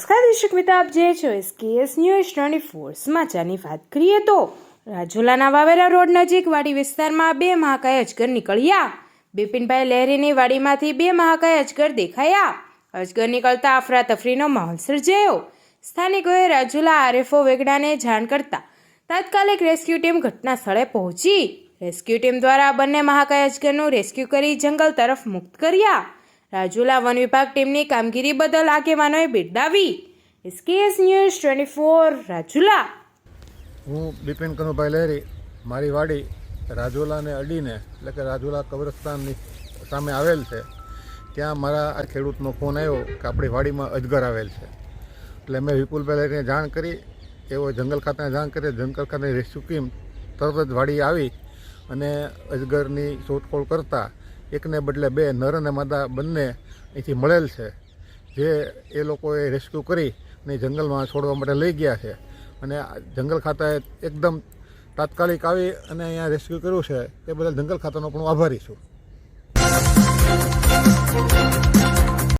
નમસ્કાર દર્શક મિત્રો, આપ જે છો SKS ન્યૂઝ 24 સમાચારની વાત કરીએ તો રાજુલાના વાવેરા રોડ નજીક વાડી વિસ્તારમાં બે મહાકાય અજગર નીકળ્યા। બિપિનભાઈ લહેરીની વાડીમાંથી બે મહાકાય અજગર દેખાયા। અજગર નીકળતા અફરાતફરીનો માહોલ સર્જાયો। સ્થાનિકોએ રાજુલા RFO વેગડાને જાણ કરતા તાત્કાલિક રેસ્ક્યુ ટીમ ઘટના સ્થળે પહોંચી। રેસ્ક્યુ ટીમ દ્વારા બંને મહાકાય અજગરનું રેસ્ક્યુ કરી જંગલ તરફ મુક્ત કર્યા। રાજુલા વન વિભાગ ટીમની કામગીરી બદલ આગેવાનોએ બિરદાવી। SKS news 24 Rajula. હું બિપિન કનુભાઈ લહેરી, મારી વાડી રાજુલાને અડીને એટલે કે રાજુલા કબ્રસ્તાનની સામે આવેલ છે। ત્યાં મારા આ ખેડૂતનો ફોન આવ્યો કે આપણી વાડીમાં અજગર આવેલ છે। એટલે મેં વિપુલભાઈ લહેરીને જાણ કરી, એવો જંગલ ખાતાને જાણ કરી। જંગલ ખાતાની રેસ્ક્યુ ટીમ તરત જ વાડી આવી અને અજગરની શોધખોળ કરતાં એકને બદલે બે નર અને માદા બંને અહીંથી મળેલ છે, જે એ લોકોએ રેસ્ક્યુ કરી અને જંગલમાં છોડવા માટે લઈ ગયા છે। અને જંગલ ખાતાએ એકદમ તાત્કાલિક આવી અને અહીંયા રેસ્ક્યુ કર્યું છે, તે બદલ જંગલ ખાતાનો પણ આભારી છું।